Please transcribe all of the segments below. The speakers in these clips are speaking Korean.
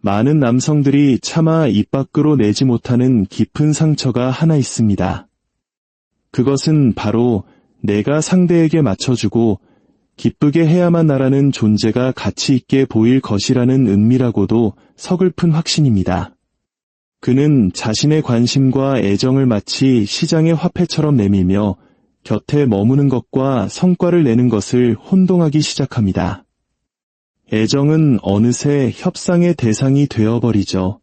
많은 남성들이 차마 입 밖으로 내지 못하는 깊은 상처가 하나 있습니다. 그것은 바로 내가 상대에게 맞춰주고 기쁘게 해야만 나라는 존재가 가치 있게 보일 것이라는 은밀하고도 서글픈 확신입니다. 그는 자신의 관심과 애정을 마치 시장의 화폐처럼 내밀며 곁에 머무는 것과 성과를 내는 것을 혼동하기 시작합니다. 애정은 어느새 협상의 대상이 되어버리죠.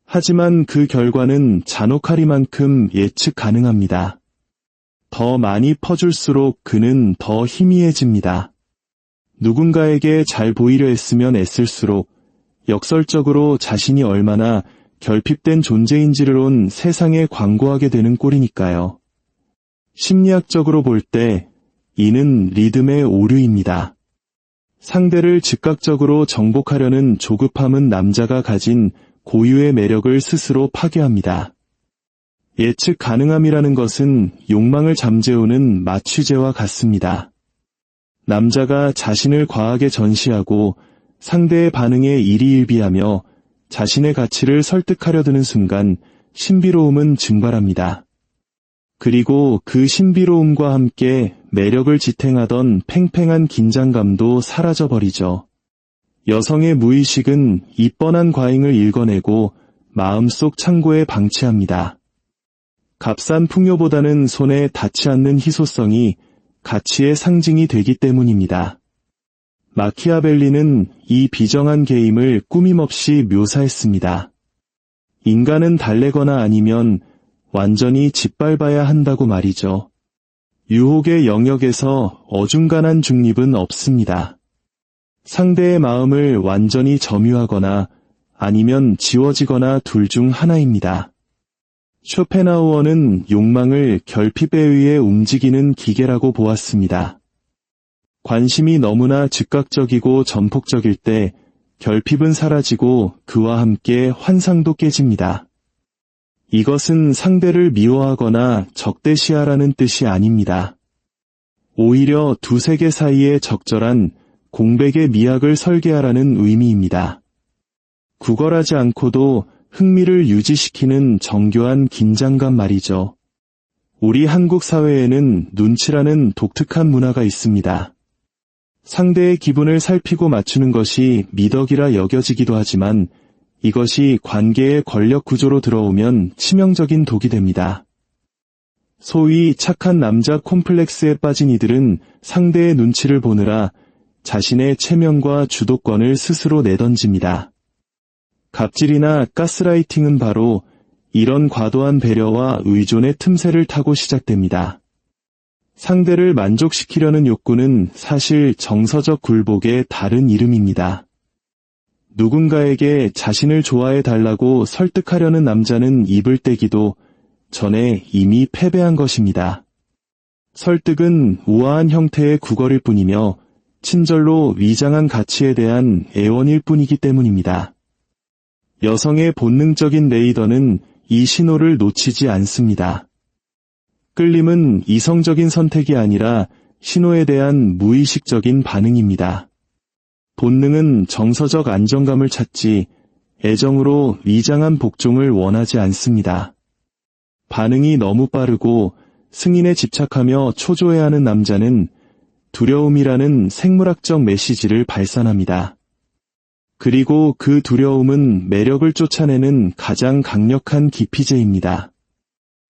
하지만 그 결과는 잔혹하리만큼 예측 가능합니다. 더 많이 퍼줄수록 그는 더 희미해집니다. 누군가에게 잘 보이려 했으면 애쓸수록 역설적으로 자신이 얼마나 결핍된 존재인지를 온 세상에 광고하게 되는 꼴이니까요. 심리학적으로 볼 때 이는 리듬의 오류입니다. 상대를 즉각적으로 정복하려는 조급함은 남자가 가진 고유의 매력을 스스로 파괴합니다. 예측 가능함이라는 것은 욕망을 잠재우는 마취제와 같습니다. 남자가 자신을 과하게 전시하고 상대의 반응에 일희일비하며 자신의 가치를 설득하려 드는 순간 신비로움은 증발합니다. 그리고 그 신비로움과 함께 매력을 지탱하던 팽팽한 긴장감도 사라져버리죠. 여성의 무의식은 이 뻔한 과잉을 읽어내고 마음속 창고에 방치합니다. 값싼 풍요보다는 손에 닿지 않는 희소성이 가치의 상징이 되기 때문입니다. 마키아벨리는 이 비정한 게임을 꾸밈없이 묘사했습니다. 인간은 달래거나 아니면 완전히 짓밟아야 한다고 말이죠. 유혹의 영역에서 어중간한 중립은 없습니다. 상대의 마음을 완전히 점유하거나 아니면 지워지거나 둘 중 하나입니다. 쇼펜하우어는 욕망을 결핍에 의해 움직이는 기계라고 보았습니다. 관심이 너무나 즉각적이고 전폭적일 때 결핍은 사라지고 그와 함께 환상도 깨집니다. 이것은 상대를 미워하거나 적대시하라는 뜻이 아닙니다. 오히려 두 세계 사이에 적절한 공백의 미학을 설계하라는 의미입니다. 구걸하지 않고도 흥미를 유지시키는 정교한 긴장감 말이죠. 우리 한국 사회에는 눈치라는 독특한 문화가 있습니다. 상대의 기분을 살피고 맞추는 것이 미덕이라 여겨지기도 하지만 이것이 관계의 권력 구조로 들어오면 치명적인 독이 됩니다. 소위 착한 남자 콤플렉스에 빠진 이들은 상대의 눈치를 보느라 자신의 체면과 주도권을 스스로 내던집니다. 갑질이나 가스라이팅은 바로 이런 과도한 배려와 의존의 틈새를 타고 시작됩니다. 상대를 만족시키려는 욕구는 사실 정서적 굴복의 다른 이름입니다. 누군가에게 자신을 좋아해 달라고 설득하려는 남자는 입을 떼기도 전에 이미 패배한 것입니다. 설득은 우아한 형태의 구걸일 뿐이며 친절로 위장한 가치에 대한 애원일 뿐이기 때문입니다. 여성의 본능적인 레이더는 이 신호를 놓치지 않습니다. 끌림은 이성적인 선택이 아니라 신호에 대한 무의식적인 반응입니다. 본능은 정서적 안정감을 찾지 애정으로 위장한 복종을 원하지 않습니다. 반응이 너무 빠르고 승인에 집착하며 초조해하는 남자는 두려움이라는 생물학적 메시지를 발산합니다. 그리고 그 두려움은 매력을 쫓아내는 가장 강력한 기피제입니다.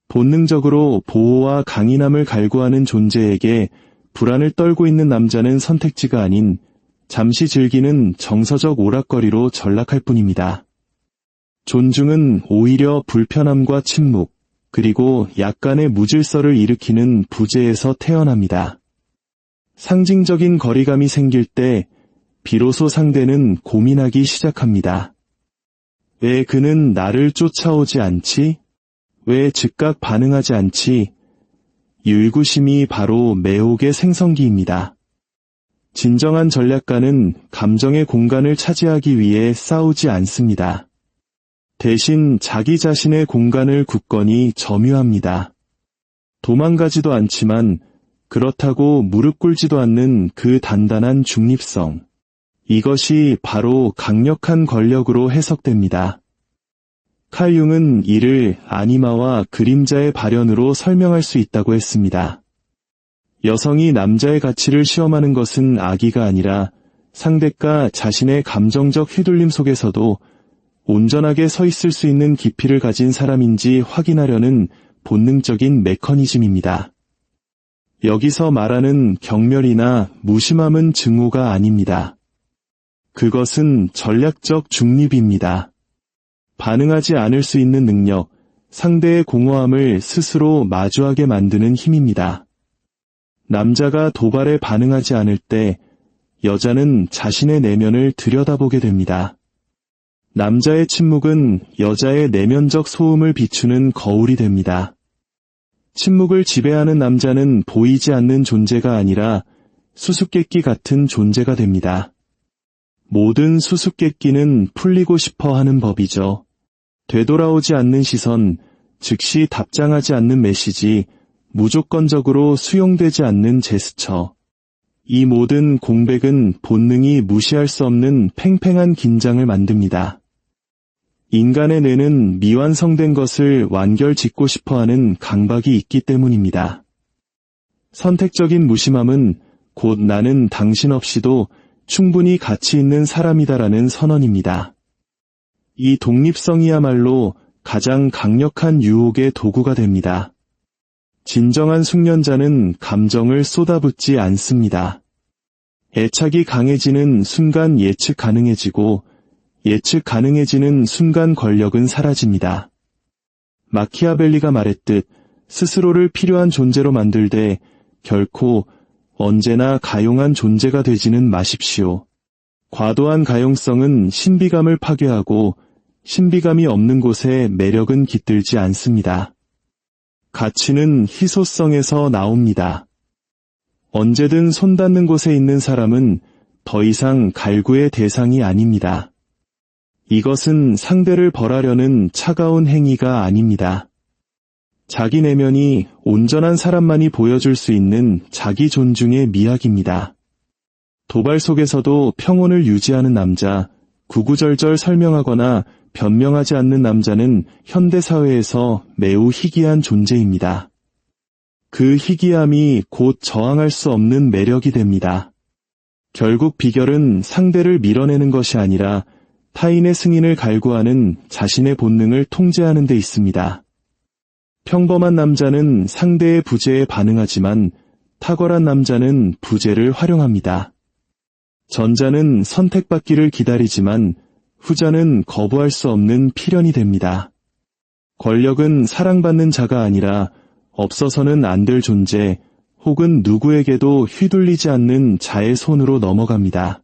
본능적으로 보호와 강인함을 갈구하는 존재에게 불안을 떨고 있는 남자는 선택지가 아닌 잠시 즐기는 정서적 오락거리로 전락할 뿐입니다. 존중은 오히려 불편함과 침묵, 그리고 약간의 무질서를 일으키는 부재에서 태어납니다. 상징적인 거리감이 생길 때 비로소 상대는 고민하기 시작합니다. 왜 그는 나를 쫓아오지 않지? 왜 즉각 반응하지 않지? 이 의구심이 바로 매혹의 생성기입니다. 진정한 전략가는 감정의 공간을 차지하기 위해 싸우지 않습니다. 대신 자기 자신의 공간을 굳건히 점유합니다. 도망가지도 않지만 그렇다고 무릎 꿇지도 않는 그 단단한 중립성. 이것이 바로 강력한 권력으로 해석됩니다. 칼 융은 이를 아니마와 그림자의 발현으로 설명할 수 있다고 했습니다. 여성이 남자의 가치를 시험하는 것은 악의가 아니라 상대가 자신의 감정적 휘둘림 속에서도 온전하게 서 있을 수 있는 깊이를 가진 사람인지 확인하려는 본능적인 메커니즘입니다. 여기서 말하는 경멸이나 무심함은 증오가 아닙니다. 그것은 전략적 중립입니다. 반응하지 않을 수 있는 능력, 상대의 공허함을 스스로 마주하게 만드는 힘입니다. 남자가 도발에 반응하지 않을 때 여자는 자신의 내면을 들여다보게 됩니다. 남자의 침묵은 여자의 내면적 소음을 비추는 거울이 됩니다. 침묵을 지배하는 남자는 보이지 않는 존재가 아니라 수수께끼 같은 존재가 됩니다. 모든 수수께끼는 풀리고 싶어 하는 법이죠. 되돌아오지 않는 시선, 즉시 답장하지 않는 메시지, 무조건적으로 수용되지 않는 제스처. 이 모든 공백은 본능이 무시할 수 없는 팽팽한 긴장을 만듭니다. 인간의 뇌는 미완성된 것을 완결짓고 싶어하는 강박이 있기 때문입니다. 선택적인 무심함은 곧 나는 당신 없이도 충분히 가치 있는 사람이다라는 선언입니다. 이 독립성이야말로 가장 강력한 유혹의 도구가 됩니다. 진정한 숙련자는 감정을 쏟아붓지 않습니다. 애착이 강해지는 순간 예측 가능해지고 예측 가능해지는 순간 권력은 사라집니다. 마키아벨리가 말했듯 스스로를 필요한 존재로 만들되 결코 언제나 가용한 존재가 되지는 마십시오. 과도한 가용성은 신비감을 파괴하고 신비감이 없는 곳에 매력은 깃들지 않습니다. 가치는 희소성에서 나옵니다. 언제든 손 닿는 곳에 있는 사람은 더 이상 갈구의 대상이 아닙니다. 이것은 상대를 벌하려는 차가운 행위가 아닙니다. 자기 내면이 온전한 사람만이 보여줄 수 있는 자기 존중의 미학입니다. 도발 속에서도 평온을 유지하는 남자, 구구절절 설명하거나 변명하지 않는 남자는 현대사회에서 매우 희귀한 존재입니다. 그 희귀함이 곧 저항할 수 없는 매력이 됩니다. 결국 비결은 상대를 밀어내는 것이 아니라 타인의 승인을 갈구하는 자신의 본능을 통제하는 데 있습니다. 평범한 남자는 상대의 부재에 반응하지만 탁월한 남자는 부재를 활용합니다. 전자는 선택받기를 기다리지만 후자는 거부할 수 없는 필연이 됩니다. 권력은 사랑받는 자가 아니라 없어서는 안 될 존재 혹은 누구에게도 휘둘리지 않는 자의 손으로 넘어갑니다.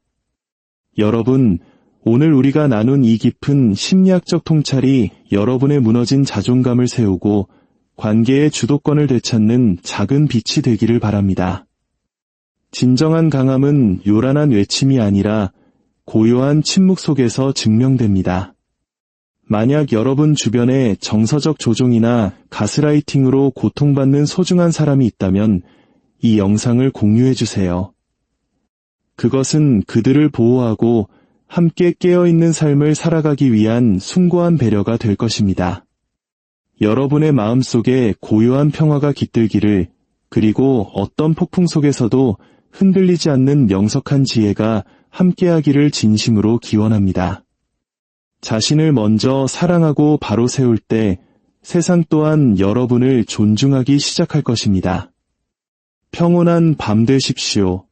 여러분, 오늘 우리가 나눈 이 깊은 심리학적 통찰이 여러분의 무너진 자존감을 세우고 관계의 주도권을 되찾는 작은 빛이 되기를 바랍니다. 진정한 강함은 요란한 외침이 아니라 고요한 침묵 속에서 증명됩니다. 만약 여러분 주변에 정서적 조종이나 가스라이팅으로 고통받는 소중한 사람이 있다면 이 영상을 공유해주세요. 그것은 그들을 보호하고 함께 깨어있는 삶을 살아가기 위한 숭고한 배려가 될 것입니다. 여러분의 마음속에 고요한 평화가 깃들기를, 그리고 어떤 폭풍 속에서도 흔들리지 않는 명석한 지혜가 함께하기를 진심으로 기원합니다. 자신을 먼저 사랑하고 바로 세울 때 세상 또한 여러분을 존중하기 시작할 것입니다. 평온한 밤 되십시오.